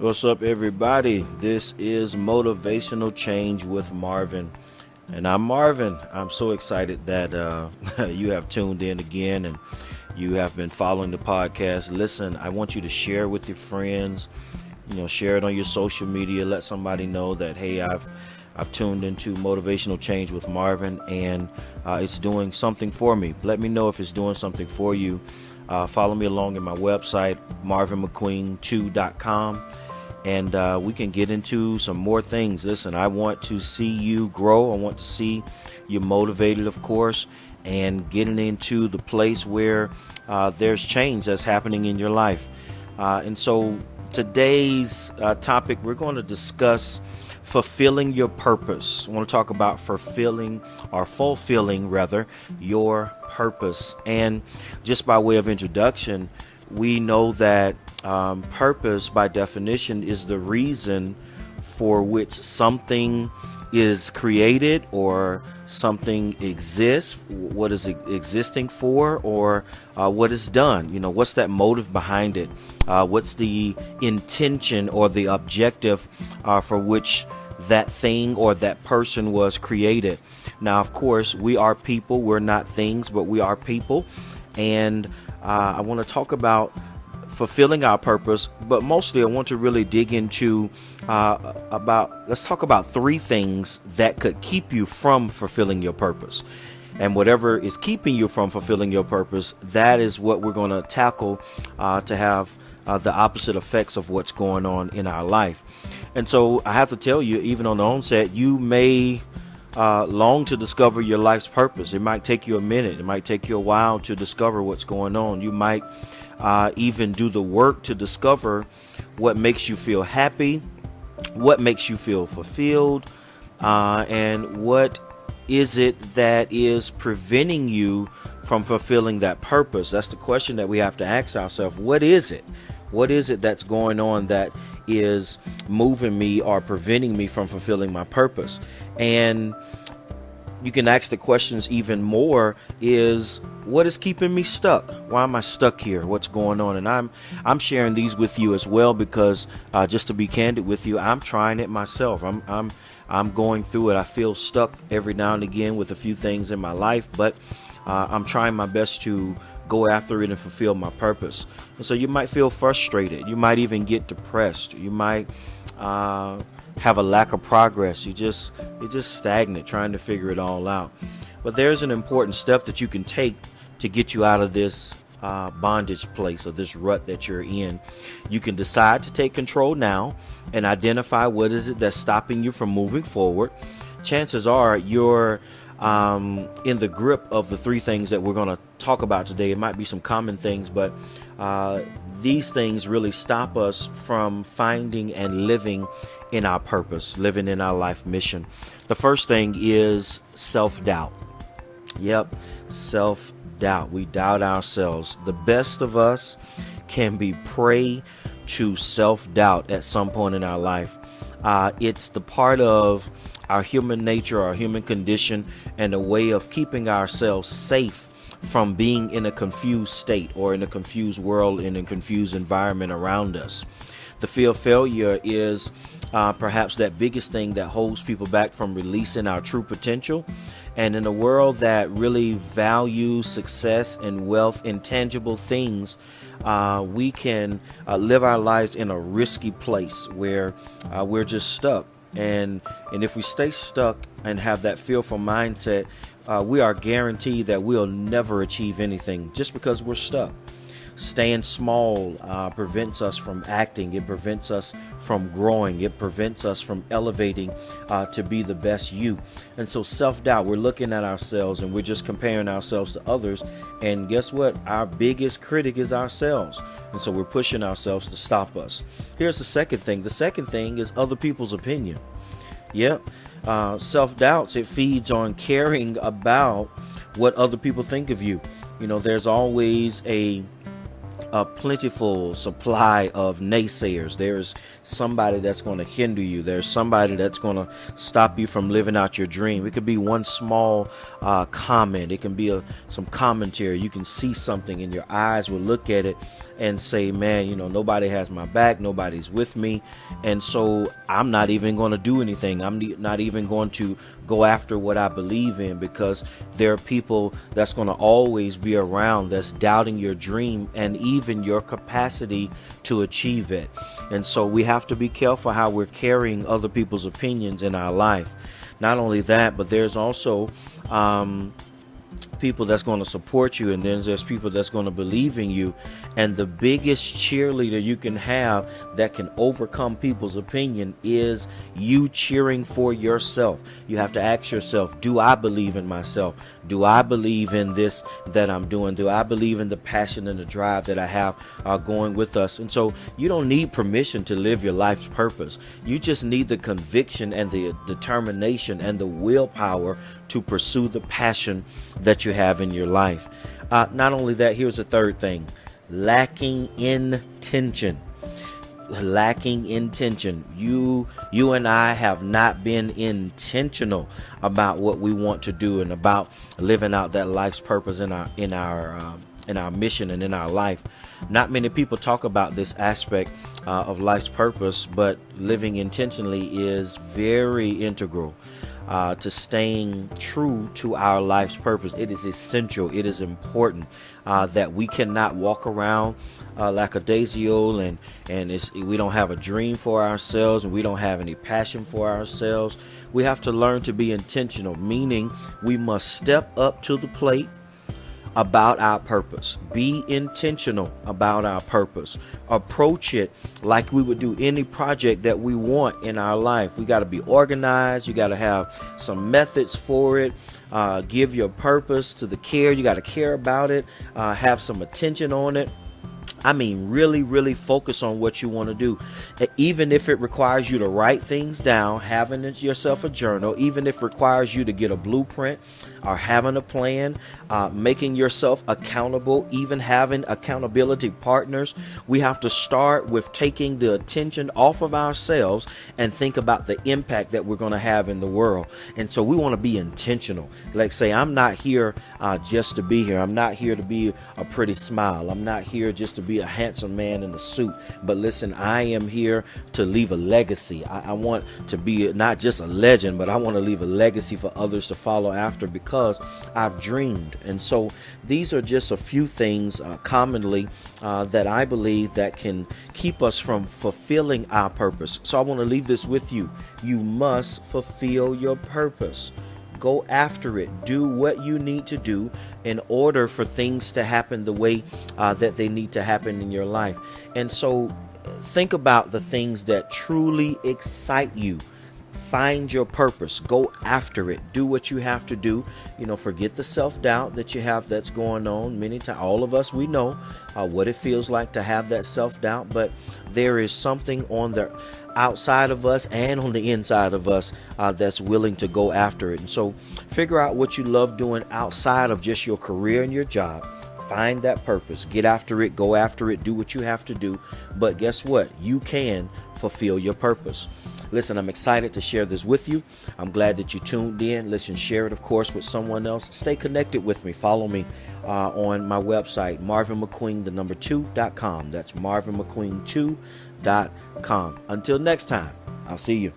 What's up, everybody? This is Motivational Change with Marvin. And I'm Marvin. I'm so excited that you have tuned in again and you have been following the podcast. Listen, I want you to share with your friends, share it on your social media. Let somebody know that, hey, I've tuned into Motivational Change with Marvin and it's doing something for me. Let me know if it's doing something for you. Follow me along in my website, marvinmcqueen2.com. And we can get into some more things. Listen, I want to see you grow. I want to see you motivated, of course, and getting into the place where there's change that's happening in your life. And so today's topic, we're going to discuss fulfilling your purpose. I want to talk about fulfilling your purpose. And just by way of introduction, we know that purpose, by definition, is the reason for which something is created or something exists, what is it existing for, or what is done. What's that motive behind it? What's the intention or the objective for which that thing or that person was created? Now, of course, we are people. We're not things, but we are people. And I want to talk about fulfilling our purpose, but mostly I want to really dig into let's talk about three things that could keep you from fulfilling your purpose. And whatever is keeping you from fulfilling your purpose, that is what we're going to tackle to have the opposite effects of what's going on in our life. And so I have to tell you, even on the onset, you may long to discover your life's purpose. It might take you a minute. It might take you a while to discover what's going on. You might even do the work to discover what makes you feel happy, what makes you feel fulfilled, and what is it that is preventing you from fulfilling that purpose. That's the question that we have to ask ourselves. What is it? What is it that's going on that is moving me or preventing me from fulfilling my purpose? And you can ask the questions even more is, what is keeping me stuck? Why am I stuck here? What's going on? And I'm sharing these with you as well because just to be candid with you, I'm trying it myself. I'm going through it. I feel stuck every now and again with a few things in my life, but I'm trying my best to go after it and fulfill my purpose. And so you might feel frustrated. You might even get depressed. You might have a lack of progress. You're just stagnant trying to figure it all out. But there's an important step that you can take to get you out of this bondage place or this rut that you're in. You can decide to take control now and identify what is it that's stopping you from moving forward. Chances are you're in the grip of the three things that we're going to talk about today. It might be some common things, but these things really stop us from finding and living in our purpose, living in our life mission. The first thing is self-doubt. Yep, self-doubt. We doubt ourselves. The best of us can be prey to self-doubt at some point in our life. It's the part of our human nature, our human condition, and a way of keeping ourselves safe from being in a confused state or in a confused world, in a confused environment around us. The fear of failure is perhaps that biggest thing that holds people back from releasing our true potential. And in a world that really values success and wealth, intangible things, we can live our lives in a risky place where we're just stuck. And if we stay stuck and have that fearful mindset, we are guaranteed that we'll never achieve anything just because we're stuck. Staying small prevents us from acting. It prevents us from growing. It prevents us from elevating to be the best you. And so self-doubt, we're looking at ourselves and we're just comparing ourselves to others. And guess what? Our biggest critic is ourselves. And so we're pushing ourselves to stop us. Here's the second thing. The second thing is other people's opinion. Yep. Self-doubts, it feeds on caring about what other people think of you. There's always a a plentiful supply of naysayers. There's somebody that's going to hinder you. There's somebody that's going to stop you from living out your dream. It could be one small comment. It can be some commentary. You can see something and your eyes will look at it and say, man, nobody has my back. Nobody's with me. And so I'm not even going to do anything. I'm not even going to go after what I believe in, because there are people that's going to always be around that's doubting your dream and even your capacity to achieve it. And so we have to be careful how we're carrying other people's opinions in our life. Not only that, but there's also people that's going to support you, and then there's people that's going to believe in you. And the biggest cheerleader you can have that can overcome people's opinion is you cheering for yourself. You have to ask yourself, do I believe in myself? Do I believe in this that I'm doing? Do I believe in the passion and the drive that I have going with us? And so you don't need permission to live your life's purpose. You just need the conviction and the determination and the willpower to pursue the passion that you have in your life. Not only that, here's a third thing: lacking intention. Lacking intention. You and I have not been intentional about what we want to do and about living out that life's purpose in our mission and in our life. Not many people talk about this aspect of life's purpose, but living intentionally is very integral to staying true to our life's purpose. It is essential. It is important that we cannot walk around lackadaisical and we don't have a dream for ourselves and we don't have any passion for ourselves. We have to learn to be intentional, meaning we must step up to the plate about our purpose. Be intentional about our purpose. Approach it like we would do any project that we want in our life. We got to be organized. You got to have some methods for it. Give your purpose to the care. You got to care about it. Have some attention on it. I mean, really, really focus on what you want to do. Even if it requires you to write things down, having yourself a journal, even if it requires you to get a blueprint or having a plan, making yourself accountable, even having accountability partners. We have to start with taking the attention off of ourselves and think about the impact that we're going to have in the world. And so we want to be intentional. Like say, I'm not here just to be here. I'm not here to be a pretty smile. I'm not here just to be a handsome man in a suit. But listen, I am here to leave a legacy. I want to be not just a legend, but I want to leave a legacy for others to follow after, because I've dreamed. And so these are just a few things commonly that I believe that can keep us from fulfilling our purpose. So I want to leave this with you. You must fulfill your purpose. Go after it. Do what you need to do in order for things to happen the way that they need to happen in your life. And so think about the things that truly excite you. Find your purpose. Go after it. Do what you have to do. Forget the self-doubt that you have that's going on. Many times, all of us, we know what it feels like to have that self-doubt, but there is something on the outside of us and on the inside of us that's willing to go after it. And so figure out what you love doing outside of just your career and your job. Find that purpose. Get after it. Go after it. Do what you have to do. But guess what? You can fulfill your purpose. Listen, I'm excited to share this with you. I'm glad that you tuned in. Listen, share it, of course, with someone else. Stay connected with me. Follow me on my website, marvinmcqueen2.com. That's marvinmcqueen2.com. Until next time, I'll see you.